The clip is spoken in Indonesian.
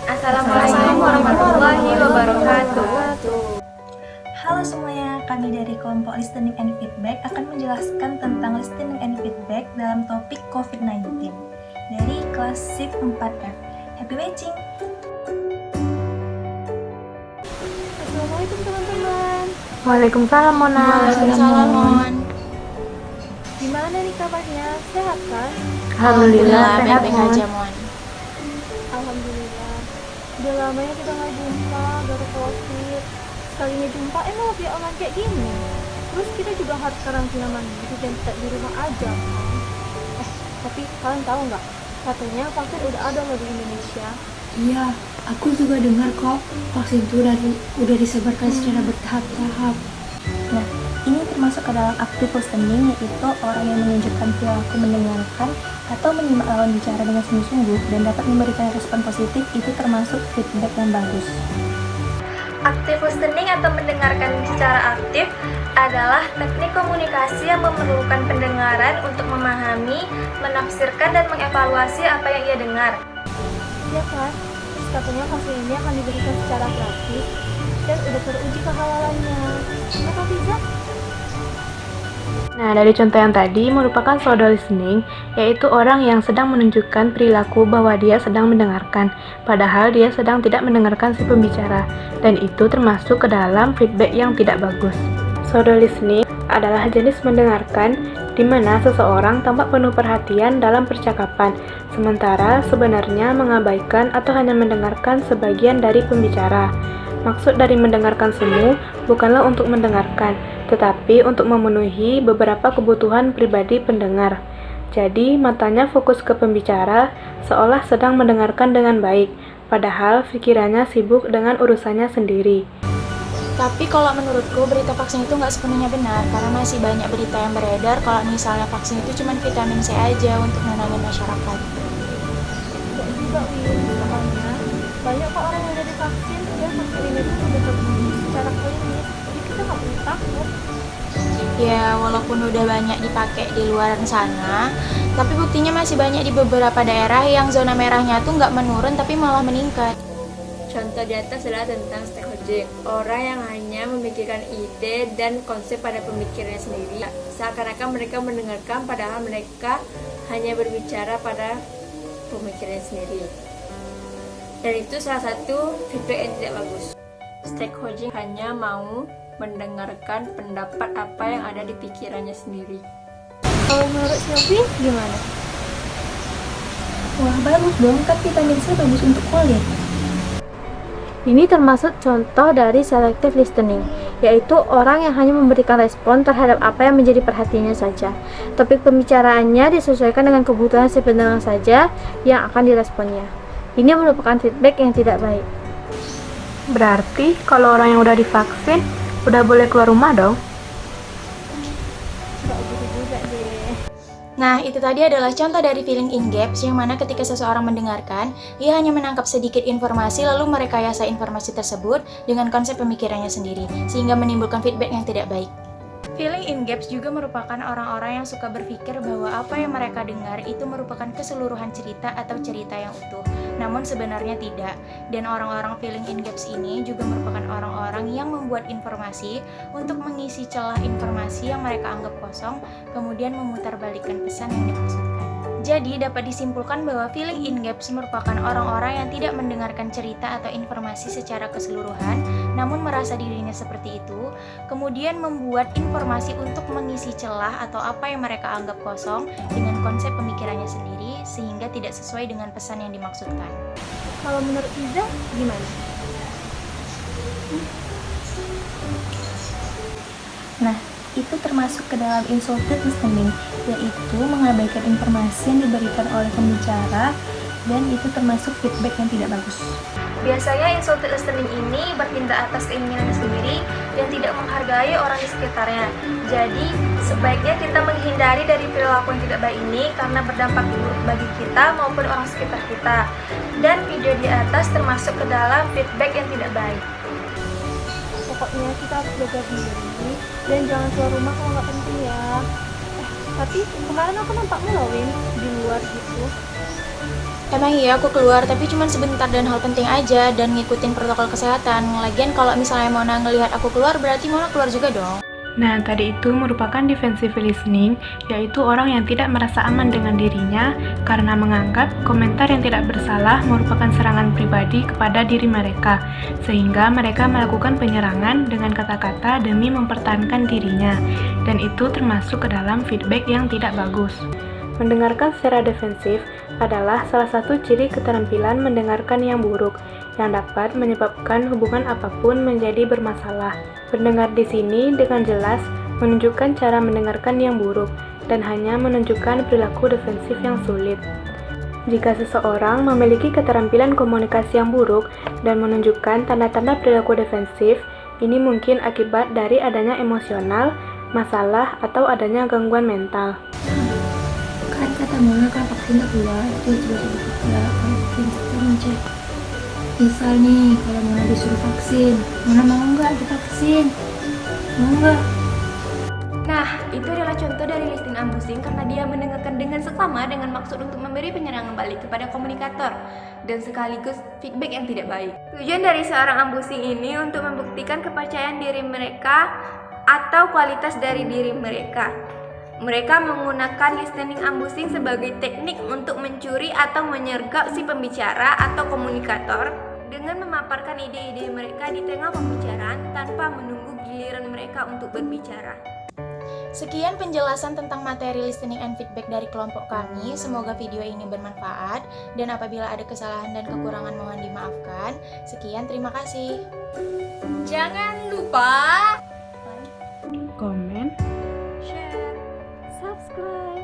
Assalamualaikum warahmatullahi wabarakatuh. Halo semuanya, kami dari kelompok Listening and Feedback akan menjelaskan tentang Listening and Feedback dalam topik COVID-19 dari kelas SIP 4F. Happy watching! Assalamualaikum teman-teman. Waalaikumsalam Mona. Waalaikumsalam Mon. Gimana nih kabarnya? Sehat kan? Alhamdulillah sehat baik-baik Mon. aja Mon. Alhamdulillah. Udah lamanya kita nggak jumpa gara COVID. Sekalinya jumpa malah via online kayak gini. Terus kita juga harus karantina mandiri dan tetap di rumah aja kan? Tapi kalian tahu nggak? Katanya vaksin udah ada loh di Indonesia. Iya, aku juga dengar kok vaksin itu udah disebarkan secara bertahap-tahap. Nah, ini termasuk ke dalam active listening, yaitu orang yang menunjukkan perilaku mendengarkan atau menyimak lawan bicara dengan sungguh-sungguh dan dapat memberikan respon positif. Itu termasuk feedback yang bagus. Active listening atau mendengarkan secara aktif adalah teknik komunikasi yang memerlukan pendengaran untuk memahami, menafsirkan, dan mengevaluasi apa yang ia dengar. Ya kan? Terus katanya vaksin ini akan diberikan secara gratis dan udah teruji kehalalannya. Kenapa bisa? Nah, dari contoh yang tadi merupakan pseudo listening, yaitu orang yang sedang menunjukkan perilaku bahwa dia sedang mendengarkan, padahal dia sedang tidak mendengarkan si pembicara, dan itu termasuk ke dalam feedback yang tidak bagus. Pseudo listening adalah jenis mendengarkan di mana seseorang tampak penuh perhatian dalam percakapan, sementara sebenarnya mengabaikan atau hanya mendengarkan sebagian dari pembicara. Maksud dari mendengarkan semu bukanlah untuk mendengarkan, tetapi untuk memenuhi beberapa kebutuhan pribadi pendengar. Jadi, matanya fokus ke pembicara seolah sedang mendengarkan dengan baik, padahal pikirannya sibuk dengan urusannya sendiri. Tapi kalau menurutku berita vaksin itu nggak sepenuhnya benar, karena masih banyak berita yang beredar kalau misalnya vaksin itu cuma vitamin C aja untuk menenangin masyarakat. Enggak juga Win, soalnya banyak kok orang yang udah divaksin dan vaksin ini tuh udah terbukti secara klinis, jadi kita nggak perlu takut. Ya, walaupun udah banyak dipakai di luar sana, tapi buktinya masih banyak di beberapa daerah yang zona merahnya tuh nggak menurun tapi malah meningkat. Contoh di atas adalah tentang stakeholder, orang yang hanya memikirkan ide dan konsep pada pemikirannya sendiri. Seakan-akan mereka mendengarkan padahal mereka hanya berbicara pada pemikirannya sendiri. Dan itu salah satu feedback yang tidak bagus. Stakeholder hanya mau mendengarkan pendapat apa yang ada di pikirannya sendiri. Kalau menurut Sylvie gimana? Wah, bagus dong, kan vitamin C bagus untuk kulit. Ini termasuk contoh dari selective listening, yaitu orang yang hanya memberikan respon terhadap apa yang menjadi perhatiannya saja. Topik pembicaraannya disesuaikan dengan kebutuhan si pendengar saja yang akan diresponnya. Ini merupakan feedback yang tidak baik. Berarti, kalau orang yang udah divaksin, udah boleh keluar rumah dong? Nggak gitu juga deh. Nah, itu tadi adalah contoh dari feeling in gaps yang mana ketika seseorang mendengarkan, ia hanya menangkap sedikit informasi lalu merekayasa informasi tersebut dengan konsep pemikirannya sendiri, sehingga menimbulkan feedback yang tidak baik. Feeling in gaps juga merupakan orang-orang yang suka berpikir bahwa apa yang mereka dengar itu merupakan keseluruhan cerita atau cerita yang utuh, namun sebenarnya tidak. Dan orang-orang feeling in gaps ini juga merupakan orang-orang yang membuat informasi untuk mengisi celah informasi yang mereka anggap kosong, kemudian memutarbalikkan pesan yang dimaksudkan. Jadi dapat disimpulkan bahwa feeling in gaps merupakan orang-orang yang tidak mendengarkan cerita atau informasi secara keseluruhan, namun merasa dirinya seperti itu, kemudian membuat informasi untuk mengisi celah atau apa yang mereka anggap kosong dengan konsep pemikirannya sendiri, sehingga tidak sesuai dengan pesan yang dimaksudkan. Kalau menurut Iza gimana? Nah, itu termasuk ke dalam insulted listening, yaitu mengabaikan informasi yang diberikan oleh pembicara, dan itu termasuk feedback yang tidak bagus. Biasanya insulted listening ini bertindak atas keinginannya sendiri dan tidak menghargai orang di sekitarnya. Jadi, sebaiknya kita menghindari dari perilaku yang tidak baik ini karena berdampak buruk bagi kita maupun orang sekitar kita. Dan video di atas termasuk ke dalam feedback yang tidak baik. Pokoknya kita harus jaga diri dan jangan keluar rumah kalau nggak penting ya. Tapi kemarin aku nampakmu loh Win di luar gitu. Emang iya aku keluar, tapi cuma sebentar dan hal penting aja dan ngikutin protokol kesehatan. Lagian kalau misalnya Mona ngelihat aku keluar, berarti Mona keluar juga dong. Nah, tadi itu merupakan defensive listening, yaitu orang yang tidak merasa aman dengan dirinya karena menganggap komentar yang tidak bersalah merupakan serangan pribadi kepada diri mereka, sehingga mereka melakukan penyerangan dengan kata-kata demi mempertahankan dirinya, dan itu termasuk ke dalam feedback yang tidak bagus. Mendengarkan secara defensif adalah salah satu ciri keterampilan mendengarkan yang buruk, yang dapat menyebabkan hubungan apapun menjadi bermasalah. Pendengar di sini dengan jelas menunjukkan cara mendengarkan yang buruk dan hanya menunjukkan perilaku defensif yang sulit. Jika seseorang memiliki keterampilan komunikasi yang buruk dan menunjukkan tanda-tanda perilaku defensif, ini mungkin akibat dari adanya emosional, masalah, atau adanya gangguan mental. Kan kata Mona kalau vaksin tak keluar, itu tiba-tiba kita kalau vaksin kita ngecek. Misal nih, kalau Mona disuruh vaksin, Mona mau nggak divaksin? Mau nggak? Nah, itu adalah contoh dari listening ambusing karena dia mendengarkan dengan seksama dengan maksud untuk memberi penyerangan balik kepada komunikator dan sekaligus feedback yang tidak baik. Tujuan dari seorang ambusing ini untuk membuktikan kepercayaan diri mereka atau kualitas dari diri mereka. Mereka menggunakan listening ambusing sebagai teknik untuk mencuri atau menyergap si pembicara atau komunikator dengan memaparkan ide-ide mereka di tengah pembicaraan tanpa menunggu giliran mereka untuk berbicara. Sekian penjelasan tentang materi listening and feedback dari kelompok kami. Semoga video ini bermanfaat dan apabila ada kesalahan dan kekurangan mohon dimaafkan. Sekian, terima kasih. Jangan lupa Komen, Share, subscribe.